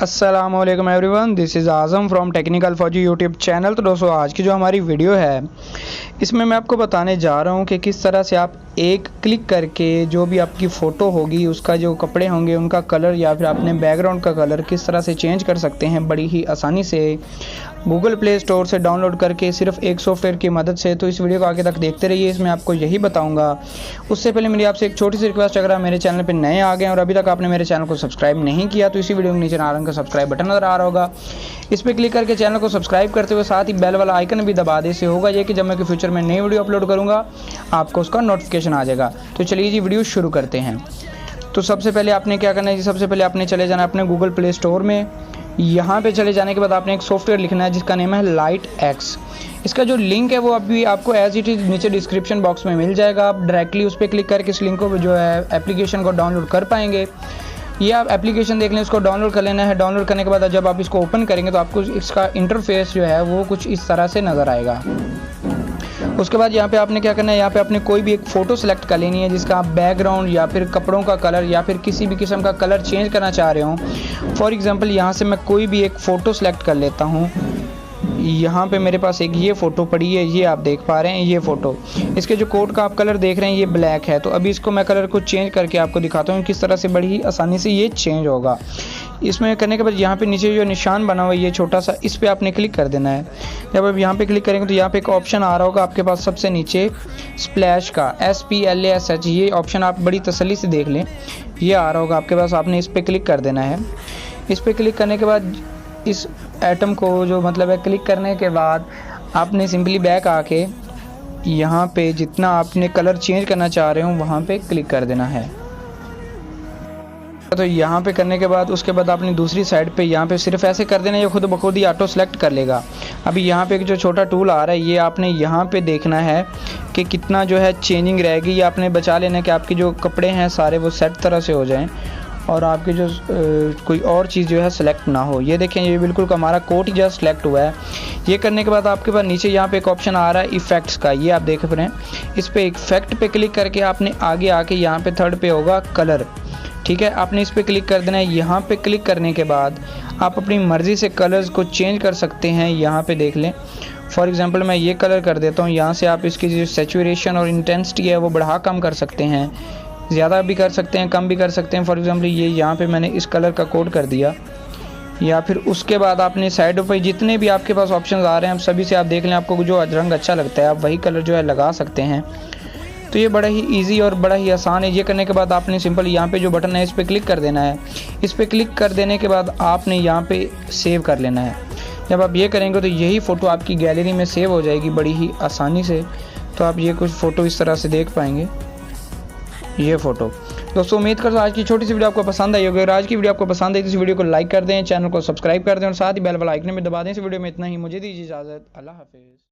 अस्सलामुअलैकुम everyone, this is Azam from technical फौजी YouTube channel. तो दोस्तों, आज की जो हमारी वीडियो है इसमें मैं आपको बताने जा रहा हूं कि किस तरह से आप एक क्लिक करके जो भी आपकी फ़ोटो होगी उसका जो कपड़े होंगे उनका कलर या फिर अपने बैकग्राउंड का कलर किस तरह से चेंज कर सकते हैं बड़ी ही आसानी से गूगल प्ले स्टोर से डाउनलोड करके सिर्फ एक सॉफ्टवेयर की मदद से। तो इस वीडियो को आगे तक देखते रहिए, इसमें आपको यही बताऊंगा। उससे पहले मेरी आपसे एक छोटी सी रिक्वेस्ट, अगर आप मेरे चैनल पर नए आ गए और अभी तक आपने मेरे चैनल को सब्सक्राइब नहीं किया तो इसी वीडियो के नीचे नारंगी का सब्सक्राइब बटन नजर आ रहा होगा, इस पर क्लिक करके चैनल को सब्सक्राइब करते हुए साथ ही बेल वाला आइकन भी दबा दे। से होगा ये कि जब मैं फ्यूचर में नई वीडियो अपलोड करूंगा आपको उसका नोटिफिकेशन आ जाएगा। तो चलिए जी, वीडियो शुरू करते हैं। तो सबसे पहले आपने क्या करना है जी, सबसे पहले आपने चले जाना अपने गूगल प्ले स्टोर में। यहाँ पे चले जाने के बाद आपने एक सॉफ्टवेयर लिखना है जिसका नेम है लाइट एक्स। इसका जो लिंक है वो अभी आपको एज इट इज़ नीचे डिस्क्रिप्शन बॉक्स में मिल जाएगा। आप डायरेक्टली उस पर क्लिक करके इस लिंक को जो है एप्लीकेशन को डाउनलोड कर पाएंगे। ये आप एप्लीकेशन देख लें, इसको डाउनलोड कर लेना है। डाउनलोड करने के बाद जब आप इसको ओपन करेंगे तो आपको इसका इंटरफेस जो है वो कुछ इस तरह से नज़र आएगा। उसके बाद यहाँ पे आपने क्या करना है, यहाँ पे आपने कोई भी एक फ़ोटो सेलेक्ट कर लेनी है जिसका आप बैकग्राउंड या फिर कपड़ों का कलर या फिर किसी भी किस्म का कलर चेंज करना चाह रहे हो। फॉर एग्जांपल यहाँ से मैं कोई भी एक फ़ोटो सेलेक्ट कर लेता हूँ। यहाँ पे मेरे पास एक ये फ़ोटो पड़ी है, ये आप देख पा रहे हैं ये फ़ोटो। इसके जो कोट का आप कलर देख रहे हैं ये ब्लैक है। तो अभी इसको मैं कलर को चेंज करके आपको दिखाता हूँ किस तरह से बड़ी ही आसानी से ये चेंज होगा। इसमें करने के बाद यहाँ पे नीचे जो निशान बना हुआ है ये छोटा सा, इस पर आपने क्लिक कर देना है। जब आप यहाँ पे क्लिक करेंगे तो यहाँ पे एक ऑप्शन आ रहा होगा आपके पास सबसे नीचे स्प्लैश का, SPLASH। ये ऑप्शन आप बड़ी तसल्ली से देख लें, ये आ रहा होगा आपके पास। आपने इस पर क्लिक कर देना है। इस पर क्लिक करने के बाद इस एटम को जो मतलब है क्लिक करने के बाद आपने सिंपली बैक आके यहाँ पे जितना आपने कलर चेंज करना चाह रहे हो वहाँ पे क्लिक कर देना है। तो यहाँ पे करने के बाद उसके बाद आपने दूसरी साइड पे यहाँ पे सिर्फ ऐसे कर देना, ये खुद ब खुद ही ऑटो सेलेक्ट कर लेगा। अभी यहाँ पे एक जो छोटा टूल आ रहा है ये आपने यहाँ पे देखना है कि कितना जो है चेंजिंग रहेगी। ये आपने बचा लेना है कि आपके जो कपड़े हैं सारे वो सेट तरह से हो जाएं और आपकी जो कोई और चीज़ जो है सेलेक्ट ना हो। ये देखें, ये बिल्कुल हमारा कोट ही जस्ट सेलेक्ट हुआ है। ये करने के बाद आपके पास नीचे यहाँ पे एक ऑप्शन आ रहा है इफ़ेक्ट्स का, ये आप देख रहे हैं। इस पे इफेक्ट पे क्लिक करके आपने आगे आके यहाँ पे थर्ड पे होगा कलर, ठीक है। आपने इस पर क्लिक कर देना है। यहाँ पे क्लिक करने के बाद आप अपनी मर्ज़ी से कलर्स को चेंज कर सकते हैं। यहाँ पे देख लें, फॉर एग्जांपल मैं ये कलर कर देता हूँ। यहाँ से आप इसकी जो सैचुरेशन और इंटेंसिटी है वो बढ़ा कम कर सकते हैं, ज़्यादा भी कर सकते हैं, कम भी कर सकते हैं। फॉर एग्जांपल ये यहाँ पे मैंने इस कलर का कोड कर दिया। या फिर उसके बाद आपने साइडों पर जितने भी आपके पास ऑप्शंस आ रहे हैं सभी से आप देख लें, आपको जो रंग अच्छा लगता है आप वही कलर जो है लगा सकते हैं। तो ये बड़ा ही इजी और बड़ा ही आसान है। ये करने के बाद आपने सिंपल यहाँ पे जो बटन है इस पर क्लिक कर देना है। इस पर क्लिक कर देने के बाद आपने यहाँ पे सेव कर लेना है। जब आप ये करेंगे तो यही फ़ोटो आपकी गैलरी में सेव हो जाएगी बड़ी ही आसानी से। तो आप ये कुछ फ़ोटो इस तरह से देख पाएंगे, ये फ़ोटो। दोस्तों, उम्मीद करता हूँ आज की छोटी सी वीडियो आपको पसंद आई होगी। अगर आज की वीडियो आपको पसंद आई तो इस वीडियो को लाइक कर दें, चैनल को सब्सक्राइब कर दें और साथ ही बेल वाला आइकन में दबा दें। इस वीडियो में इतना ही, मुझे दीजिए इजाज़त। अल्लाह हाफिज़।